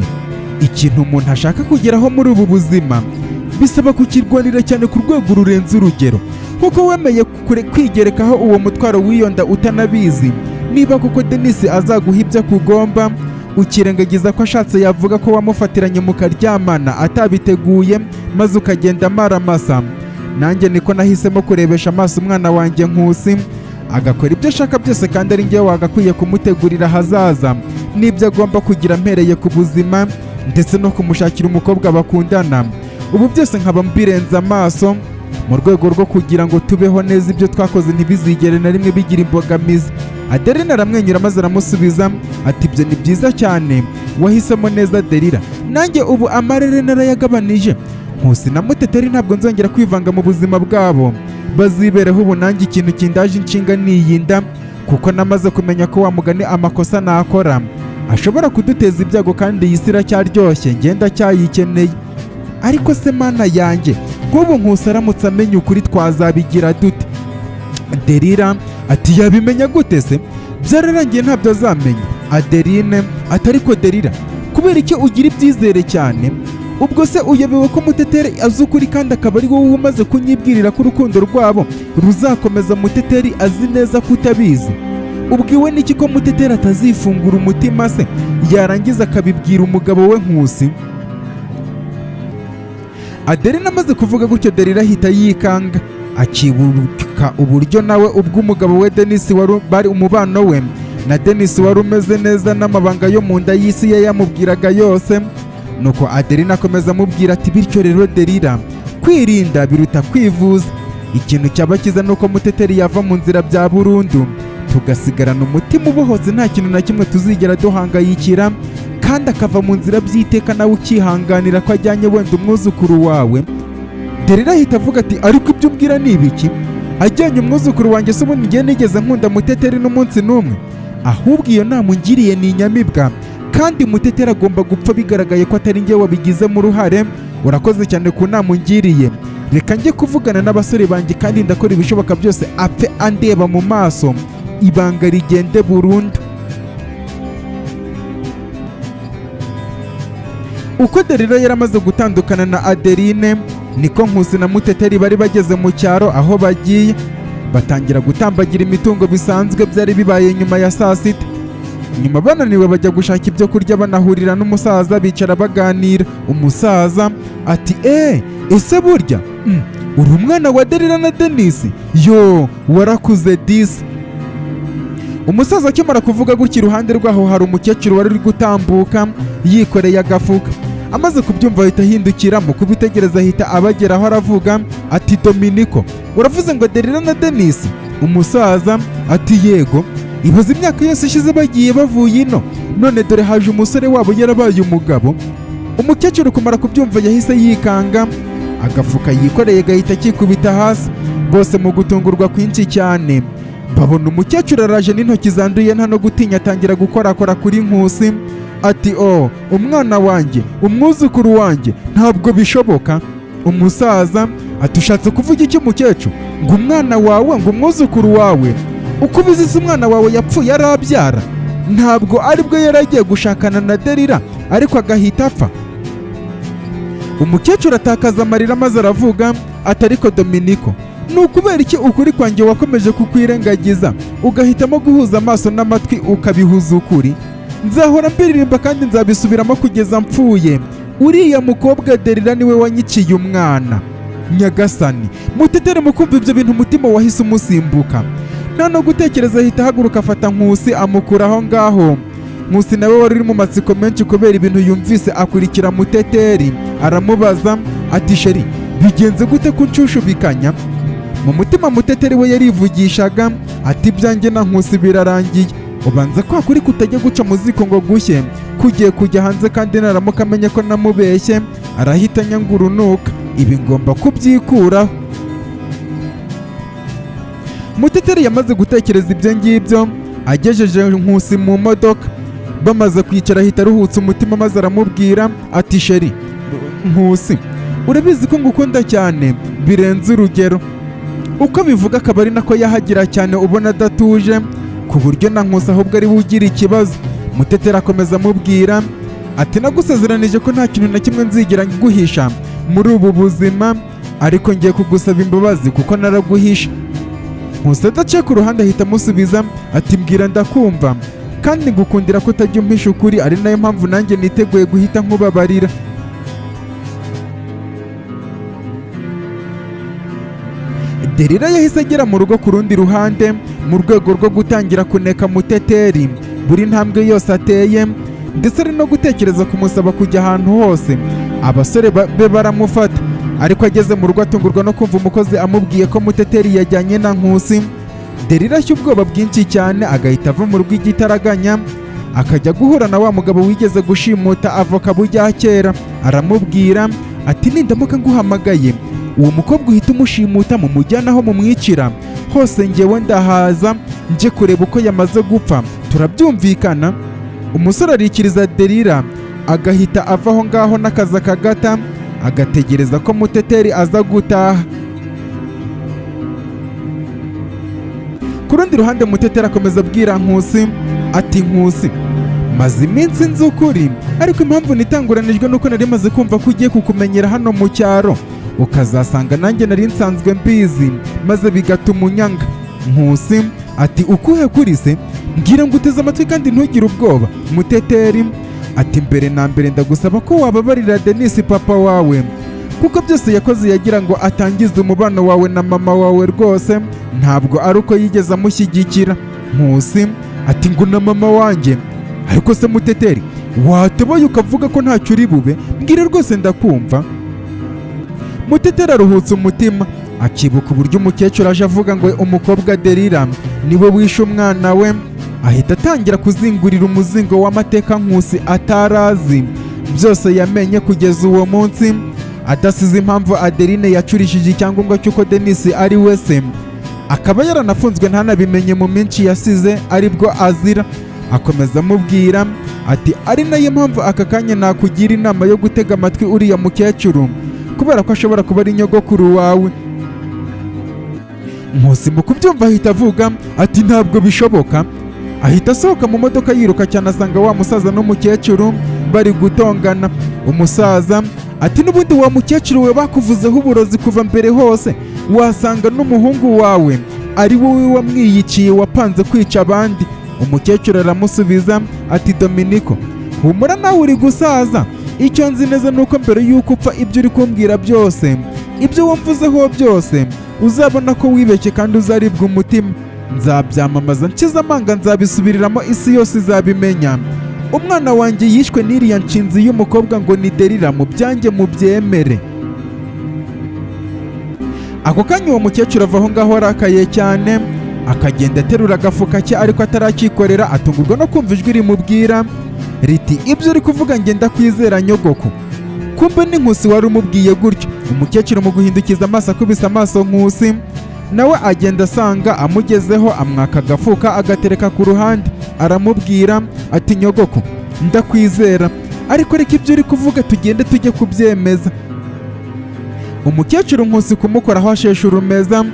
ikintu umuntu ashaka kugeraho muri ubu buzima bisaba kukirwanira cyane ku rwego rurenze urugero, kuko wemeye kwigerekaho uwo mutwaro wiyonda utanabizi. Niba kuko Denis azaguha ibyo akugomba ukirengagiza ko ashatse yavuga ko wamufatiranye mukaryamana atabiteguye maze ukagenda amaramasa, nanjye niko nahisemo kurebesha amaso umwana wanjye Nkusi agakora ibyo ashaka byose, kandi ari njyewe wagakwiye kumutegurira ahazaza n'ibyo agomba kugira mpereye ku buzima ndetse no kumushakira umukobwa bakundana. Ubu byose nkaba mbirenza amaso mu rwego rwo kugira ngo tubeho neza, ibyo twakoze ntibizigere na rimwe bigira imbogamizi. Adeline aramwenyura maze aramusubiza ati ibyo ni byiza cyane, wahisemo neza Delila, nanjye ubu amarere narayagabanije. Nkusi na Muteteri ntabwo nzongera kwivanga mu buzima bwabo, bazibereho ubu, nanjye ikintu kindaje inshinga niyinda, kuko namaze kumenya ko wa mugani amakosa nakora ashobora kuduteza ibyago, kandi iyi si iracyaryoshye ngenda cyayikeneye. Ariko se mana yanjye, nk'ubu Nkusi aramutse amenya ukuri twazabigira dute? Delila ati yabimenya gute se? Byararangiye ntabyo azamenya. Adeline ati ariko Delila, kubera icyo ugira ibyizere cyane? Ubwo se uyobewe ko Muteteri azi ukuri kandi akaba ari wowe umaze kunyibwirira ko urukundo rwabo ruzakomeza? Muteteri azi neza ko utabizi. Ubwiwe n'iki ko Muteteri atazifungura umutima se yarangiza akabibwira umugabo we Nkusi? Adeline amaze kuvuga gutyo Delila ahita yikanga, akibuka uburyo nawe ubwo umugabo we Denis bari umubano we na Denis wari umeze neza, n'amabanga yo mu nda y'isi ye yamubwiraga yose. Nuko Adeline akomeza amubwira ati bityo rero Delila, kwirinda biruta kwivuza. Ikintu cyaba cyiza nuko Muteteri yava mu nzira bya burundu, tugasigarana umutima ubohotse, nta kintu na kimwe tuzigera duhangayikira, kandi akava mu nzira by'iteka, nawe ukihanganira ko ajyanye wenda umwuzukuru wawe. Delila ahita avuga ati ariko ibyo umbwira ni ibiki? Ajyanye umwuzukuru wanjye se ubundi ngiye nigeze nkunda Muteteri n'umunsi n'umwe? Ahubwo iyo nama ungiriye ni inyamibwa, kandi Muteteri agomba gupfa bigaragaye ko atari njye wabigizemo uruhare. Urakoze cyane ku nama ungiriye, reka njye kuvugana n'abasore banjye kandi ndakora ibishoboka byose apfe andeba mu maso, ibanga rigende burundu. Uko Delila yaramaze gutandukana na Adeline, niko Nkusi na Muteteri bari bageze mu cyaro aho bagiye, batangira gutambagira imitungo bisanzwe byari bibaye nyuma ya saa sita. Nyuma bananiwe bajya gushaka ibyo kurya, banahurira n'umusaza bicara baganira. Umusaza ati ese burya uri umwana wa Delila na Denis? Yo warakuze disi. Umusaza akimara kuvuga gutya, iruhande rwaho hari umukecuru wari uri gutambuka yikoreye agafuka. Amaze kubyumva ahita ahindukira, mu kubitegereza ahita abageraho aravuga ati Dominiko, uravuze ngo Delila na Denis? Umusaza ati yego, ibaze imyaka yose ishize bagiye bavuye ino, none dore haje umusore wabo yarabaye umugabo. Umukecuru kumara kubyumva yahise yikanga, agafuka yikoreye gahita kikubita hasi. Bose mu gutungurwa kwinshi cyane babona umukecuru araje n'intoki zanduye nta no gutinya, atangira gukorakora kuri Nkusi ati umwana wanjye, umwuzukuru wanjye, ntabwo bishoboka. Umusaza ati ushatse kuvuga iki mukecuru? Ngo umwana wawe, ngo umwuzukuru wawe? Uko ubizi umwana wawe yapfuye arabyara? Ntabwo aribwo yari agiye gushakana na Delila ariko agahita apfa? Umukecuru atakaza amarira maze aravuga ati ariko Dominiko, ni ukubera iki ukuri kwanjye wakomeje kukwirengagiza ugahitamo guhuza amaso n'amatwi ukabihuza ukuri? Nzahora mbiririmba kandi nzabisubiramo kugeza mpfuye, uriya mukobwa Delila niwe wanyiciye umwana. Nyagasani, Mutetere mu kumva ibyo bintu umutima wahise umusimbuka, nta no gutekereza ahita ahaguruka afata Nkusi amukura aho ngaho. Nkusi nawe wari uri mu matsiko menshi kubera ibintu yumvise, akurikira Muteteri aramubaza ati sheri, bigenze gute kunshushubikanya? Mu mutima Muteteri we yarivugishaga ati ibyanjye na Nkusi birarangiye, ubanza kwa kuri kutajya guca mu ziko ngo gushye, kugiye kujya hanze kandi naramuka amenye ko namubeshye arahita anyanga urunuka, ibi ngomba kubyikuraho. Muteteri yamaze gutekereza ibyo ngibyo, agejeje Nkusi mu modoka, bamaze kwicara ahita aruhutse umutima maze aramubwira ati sheri, Nkusi, urabizi ko ngukunda cyane birenze urugero. Uko bivuga akaba ari nako yahagira cyane, ubona adatuje ku buryo na Nkusi ahubwo ari we ugira ikibazo. Muteteri akomeza amubwira ati nagusezeranije ko nta kintu na kimwe nzigera nguhisha muri ubu buzima, ariko ngiye kugusaba imbabazi kuko naraguhisha. Nkusi adaciye ku ruhande ahita amusubiza ati mbwira ndakumva, kandi ngukundira ko utajya umpisha ukuri, ari nayo mpamvu nanjye niteguye guhita nkubabarira. Delila yahise agera mu rugo ku rundi ruhande mu rwego rwo gutangira kuneka Muteteri buri ntambwe yose ateye, ndetse ari no gutekereza kumusaba kujya ahantu hose. Abasore be baramufata, ariko ageze mu rugo atungurwa no kumva umukozi amubwiye ko Muteteri yajyanye na Nkusi. Delila ashya ubwoba bwinshi cyane, agahita ava mu rugo igitaraganya akajya guhura na wa mugabo wigeze gushimuta avoka bujya kera. Aramubwira ati nindamuka nguhamagaye uwo mukobwa uhita umushimuta mu mujyana aho mumwicira hose, ngewe ndahaza nje kureba uko yamaze gupfa, turabyumvikana? Umusore arikiriza Delila agahita ava aho ngaho n'akazi akagata, agategereza ko Muteteri aza gutaha. Ku rundi ruhande Muteteri akomeza abwira Nkusi ati Nkusi, maze iminsi nzi ukuri, ariko impamvu nitanguranijwe nuko nari maze kumva ko ugiye kukumenyera hano mu cyaro, ukazasanga nanjye nari nsanzwe mbizi maze bigatuma unyanga. Nkusi ati ukuhe kuri se? Mbwira ngo uteze amatwi kandi ntugire ubwoba. Muteteri ati mbere na mbere ndagusaba ko wababarira Denise papa wawe, kuko byose yakoze yagira ngo atangize umubano wawe na mama wawe, rwose ntabwo ari uko yigeze amushyigikira. Nkusi ati ngo na mama wanjye? Ariko se Muteteri, watoboye ukavuga ko ntacyo uri bube? Mbwira rwose ndakumva. Muteteri aruhutse umutima, akibuka uburyo umukecuru aje avuga ngo umukobwa Delila niwe wishe umwana we, ahita atangira kuzingurira umuzingo w'amateka Nkusi atarazi, byose yamenye kugeza uwo munsi, adasize impamvu Adeline yacurishije icyangombwa cy'uko Denise ari we se, akaba yaranafunzwe ntanabimenye mu minsi yasize aribwo azira. Akomeza amubwira ati ari nayo mpamvu aka kanya nakugira inama yo gutega amatwi uriya mukecuru, kubera ko ashobora kuba ari nyogokuru wawe. Nkusi mu kubyumva ahita avuga ati ntabwo bishoboka. Ahita asohoka mu modoka yiruka cyane, asanga wa musaza n'umukecuru bari gutongana. Umusaza ati n'ubundi wa mukecuru we bakuvuzeho uburozi kuva mbere hose, wasanga n'umuhungu wawe ari wowe wamwiyiciye wapanze kwica abandi. Umukecuru aramusubiza ati Dominiko, humura nawe uri gusaza, icyo nzi neza nuko mbere yuko upfa ibyo uri kumbwira byose, ibyo wamvuzeho byose uzabona ko wibeshye kandi uzaribwa umutima. Nzabyamamaza nkiza amanga, nzabisubiriramo isi yose izabimenya. Umwana wanjye yishwe n'iriya nshinzi y'umukobwa ngo ni Delila, mu byanjye mubyemere. Ako kanya uwo mukecuru ava aho ngaho arakaye cyane, akagenda aterura agafuka ke, ariko atarakikorera atungurwa no kumva ijwi rimubwira riti ibyo uri kuvuga ngenda kwizera nyogoko. Kumbe ni Nkusi wari umubwiye gutyo. Umukecuru mu guhindukiza amaso akubise amaso Nkusi nawe agenda asanga amugezeho, amwaka agafuka agatereka ku ruhande, aramubwira ati nyogoko ndakwizera, ariko reka ibyo uri kuvuga tugende tujye kubyemeza. Umukecuru Nkusi kumukoraho ashesha urumeza,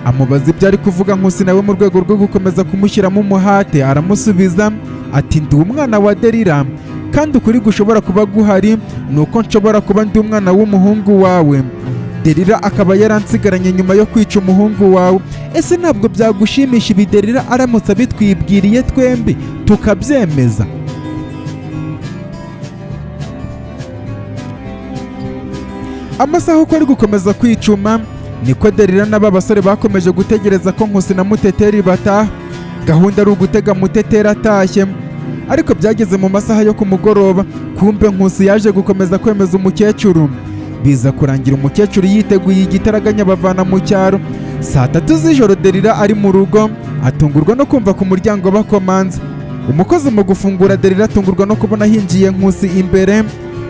amubaza ibyo ari kuvuga. Nkusi nawe mu rwego rwo gukomeza kumushyiramo umuhate aramusubiza ati ndi umwana wa Delila, kandi ukuri gushobora kuba guhari ni uko nshobora kuba ndi umwana w'umuhungu wawe. Delila akaba yaransigaranye nyuma yo kwica umuhungu wawe. Ese ntabwo byagushimisha ibi Delila aramutse abitwibwiriye twembi tukabyemeza? Amasaha uko ari gukomeza kwicuma, niko Delila n'aba basore bakomeje gutegereza ko Nkusi na Muteteri bataha. Gahunda ari ugutega Muteteri atashye, ariko byageze mu masaha yo ku mugoroba, kumbe Nkusi yaje gukomeza kwemeza umukecuru. Biza kurangira umukecuru yiteguye igitaraganya bavana mu cyaro. Saa 3 z'ijoro Delila ari mu rugo, atungurwa no kumva ku muryango bakomanze. Umukozi mu gufungura Delila atungurwa no kubona hinjiye Nkusi imbere,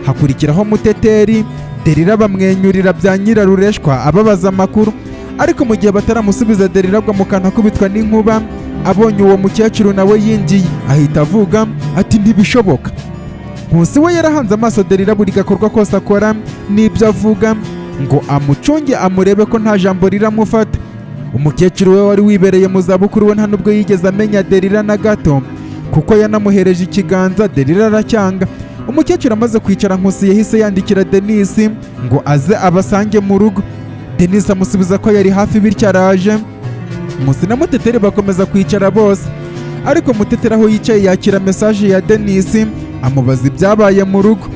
hakurikiraho Muteteri. Delila bamwenyurira bya nyirarureshwa ababaza amakuru, ariko mu gihe bataramusubiza Delila agwa mu kantu akubitwa n'inkuba. Abonye uwo mukecuru nawe yinjiye, ahita avuga ati ntibishoboka. Nkusi we yarahanze amaso Delila buri gakorwa kose akora n'ibyo avuga, ngo amucunge amurebe ko nta jambo riramufata. Umukecuru we wari wibereye mu zabukuru we nta nubwo yigeze amenya Delila na gato, kuko yanamuhereje ikiganza Delila aracyanga. Umukecuru amaze kwicara, Nkusi yahise yandikira Denisi ngo aze abasange mu rugo. Denisi amusubiza ko yari hafi bityo araje. Nkusi na Muteteri bakomeza kwicara bose, ariko Muteteri aho yicaye yakira mesaje ya Denisi amubaza ibyabaye mu rugo.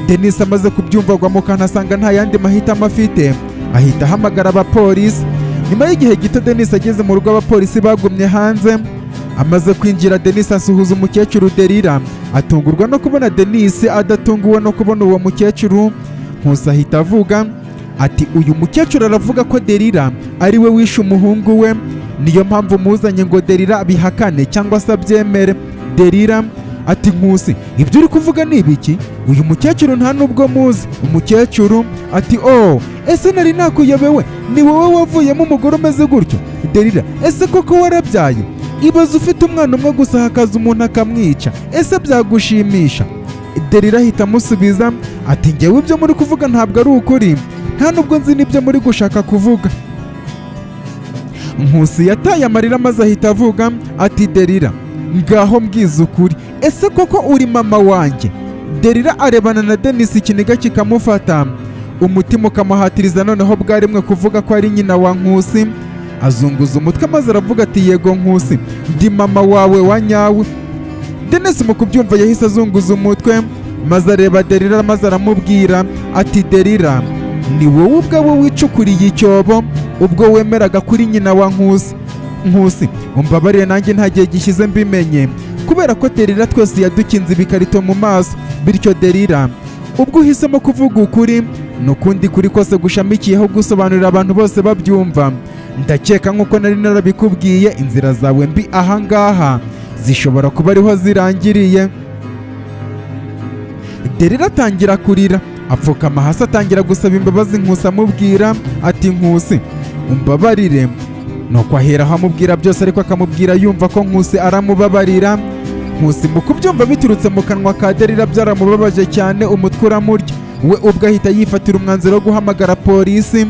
Denisi amaze kubyumva agwa mu kantu asanga nta yandi mahitamo afite, ahita ahamagara abapolisi. Nyuma y'igihe gito Denisi ageze mu rugo, abapolisi bagumye hanze. Amaze kwinjira, Denisi asuhuza umukecuru Delila, atungurwa no kubona Denisi adatunguwe no kubona uwo mukecuru. Nkusi ahita avuga ati uyu mukecuru aravuga ko Delila ari we wishe umuhungu we, niyo mpamvu muzanye ngo Delila bihakane cyangwa se abyemere. Delila ati Nkusi ibyo uri kuvuga ni ibiki? Uyu mukecuru nta nubwo muzi. Umukecuru ati ese nari nakuyobewe, ni wowe wavuyemo umugore umeze gutyo? Delila ese koko warabyaye? Ibaze ufite umwana umwe gusa hakaza umuntu akamwica, ese byagushimisha? Delila ahita amusubiza ati njyewe ibyo muri kuvuga ntabwo ari ukuri, nta nubwo nzi n'ibyo muri gushaka kuvuga. Nkusi yataye amarira maze ahita avuga ati Delila ngaho mbwiza ukuri, ese koko uri mama wanjye? Delila arebana na Denisi, ikiniga kikamufata, umutima ukamuhatiriza noneho bwarimwe kuvuga ko ari nyina wa Nkusi. Azunguza umutwe maze aravuga ati yego Nkusi, ndi mama wawe wa nyawe. Denisi mu kubyumva yahise azunguza umutwe maze areba Delila maze aramubwira ati Delila ni wowe ubwawe wicukuriye icyobo ubwo wemeraga kuri nyina wa Nkusi. Nkusi umbabarire nanjye nta gihe gishyize mbimenye, kubera ko Delila twese yadukinze ibikarito mu maso. Bityo Delila ubwo uhisemo kuvuga ukuri, n'ukundi kuri kose gushamikiyeho gusobanurira abantu bose babyumva. Ndakeka nk'uko nari narabikubwiye, inzira zawe mbi ahangaha zishobora kuba ariho zirangiriye. Delila atangira kurira, apfukama hasi atangira gusaba imbabazi Nkusi amubwira ati Nkusi umbabarire. Nuko aheraho amubwira byose, ariko akamubwira yumva ko Nkusi aramubabarira. Nkusi mu kubyumva biturutse mu kanwa ka Delila byaramubabaje cyane, umutwe uramurya. We ubwo ahita yifatira umwanzuro wo guhamagara polisi,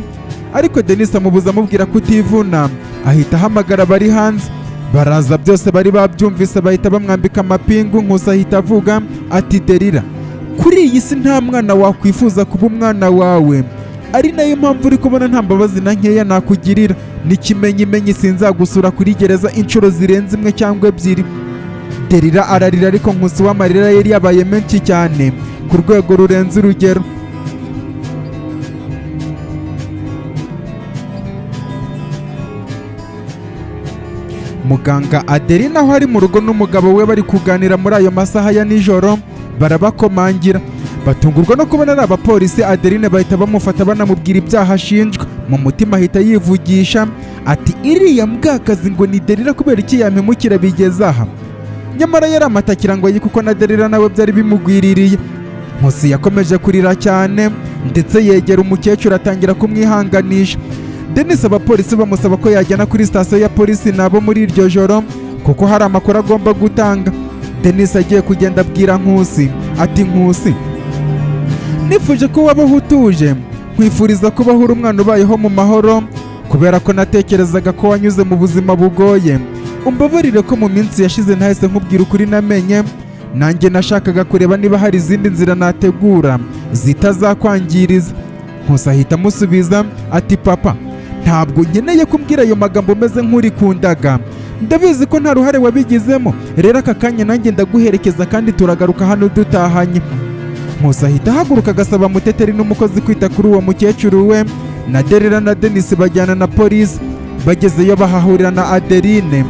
ariko Denisi amubuza amubwira kutivuna. Ahita ahamagara abari hanze, baraza byose bari babyumvise bahita bamwambika amapingu. Nkusi ahita avuga ati Delila kuri iyi si nta mwana wakwifuza kuba umwana wawe, ari nayo mpamvu uri kubona nta mbabazi na nkeya nakugirira. N'ikimenyimenyi sinzagusura kuri gereza inshuro zirenze imwe cyangwa ebyiri. Delila ararira, ariko Nkusi w'amarira yari yabaye menshi cyane ku rwego rurenze urugero. Muganga Adeline aho ari mu rugo n'umugabo we bari kuganira muri ayo masaha ya nijoro, barabakomangira. Batungurwa no kubona ari abapolisi. Adeline bahita bamufata banamubwira ibyaha ashinjwa. Mu mutima ahita yivugisha ati iriya mbwakazi ngo ni Delila, kubera iki yampemukira bigeze aha? Nyamara yari amatakira ngo kuko na Delila nawe byari bimugwiririye. Nkusi yakomeje kurira cyane ndetse yegera umukecuru atangira kumwihanganisha. Denis abapolisi bamusaba ko yajyana kuri sitasiyo ya polisi nabo muri iryo joro kuko hari amakuru agomba gutanga. Denis agiye kugenda abwira Nkusi ati Nkusi, nifuje ko wabaho utuje, nkwifuriza kubaho uri umwana ubayeho mu mahoro kubera ko natekerezaga ko wanyuze mu buzima bugoye. Umbabarire ko mu minsi yashize ntahise nkubwira ukuri namenye, nanjye nashakaga kureba niba hari izindi nzira nategura zitazakwangiriza. Nkusi ahita amusubiza ati papa, ntabwo nkeneye kumbwira ayo magambo meze nk'urikundaga, ndabizi ko nta ruhare wabigizemo, rero aka kanya nanjye ndaguherekeza kandi turagaruka hano dutahanye. Nkusi ahita ahaguruka agasaba Muteteri n'umukozi kwita kuri uwo mukecuru we, na Delila na Denis bajyana na polisi. Bagezeyo bahahurira na Adeline.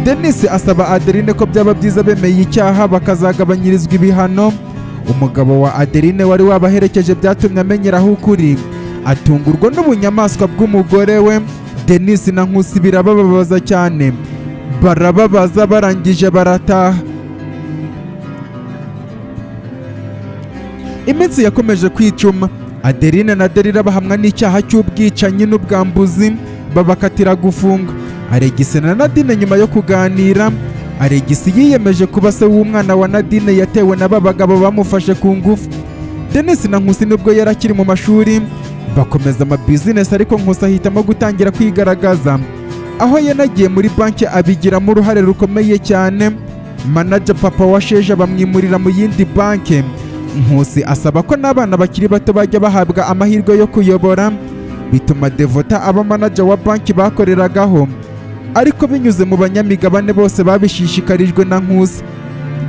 Denis asaba Adeline ko byaba byiza bemeye icyaha bakazagabanyirizwa ibihano. Umugabo wa Adeline wari wabaherekeje byatumye amenyeraho ukuri, atungurwa n'ubunyamaswa bw'umugore we. Denis na Nkusi birabababaza cyane, barababaza barangije barataha. Iminsi yakomeje kwicuma. Adeline na Delila bahamwa n'icyaha cy'ubwicanyi n'ubwambuzi, babakatira gufunga. Alegisi na Nadine nyuma yo kuganira, Alegisi yiyemeje kuba se w'umwana wa Nadine yatewe n'aba bagabo bamufashe ku ngufu. Denis na Nkusi nubwo yari akiri mu mashuri bakomeza amabizinesi, ariko Nkusi ahitamo gutangira kwigaragaza, aho yanagiye muri banki abigiramo uruhare rukomeye cyane. Manager papa wa Sheja bamwimurira mu yindi banki. Nkusi asaba ko n'abana bakiri bato bajya bahabwa amahirwe yo kuyobora, bituma Devota aba manager wa banki bakoreragaho, ariko binyuze mu banyamigabane bose babishishikarijwe na Nkusi.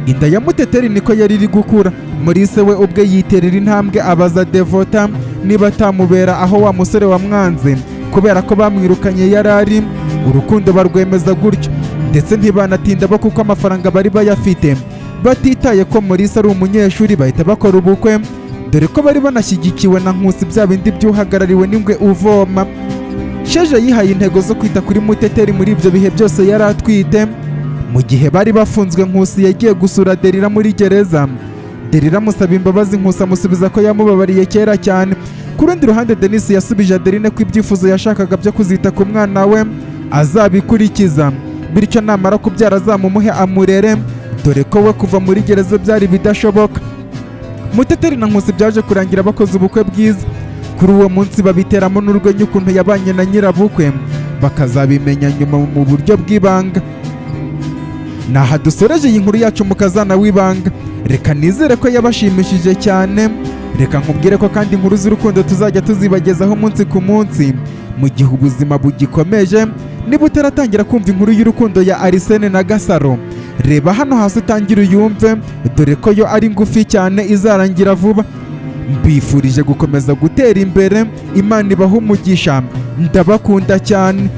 Inda ya Muteteri niko yari iri gukura. Maurice we ubwe yiterera intambwe abaza Devota niba atamubera aho wa musore wamwanze kubera ko bamwirukanye yarari. Urukundo barwemeza gutyo, ndetse ntibanatinda bo kuko amafaranga bari bayafite. Batitaye ko Maurice ari umunyeshuri bahita bakora ubukwe, dore ko bari banashyigikiwe na Nkusi bya bindi by'uhagarariwe n'ingwe uvoma. Sheja yihaye intego zo kwita kuri Muteteri muri ibyo bihe byose yari atwite. Mu gihe bari bafunzwe, Nkusi yagiye gusura Delila muri gereza. Delila amusaba imbabazi, Nkusi amusubiza ko yamubabariye kera cyane. Ku rundi ruhande Denis yasubije Adeline ko ibyifuzo yashakaga byo kuzita ku mwana we azabikurikiza, bityo namara kubyara azamumuhe amurere, dore ko we kuva muri gereza byari bidashoboka. Muteteri na Nkusi byaje kurangira bakoze ubukwe bwiza. Kuri uwo munsi babiteramo n'urwenya ukuntu yabanye na nyirabukwe, bakazabimenya nyuma mu buryo bw'ibanga. Naha dusoreje iyi nkuru yacu mu kazana w'ibanga. Reka nizere ko yabashimishije cyane. Reka nkubwire ko kandi inkuru z'urukundo tuzajya tuzibagezaho umunsi ku munsi mu gihe ubuzima bugikomeje. Niba utaratangira kumva inkuru y'urukundo ya Arsene na Gasaro, reba hano hasi utangire uyumve, dore ko yo ari ngufi cyane izarangira vuba. Mbifurije gukomeza gutera imbere, Imana ibahe umugisha, ndabakunda cyane.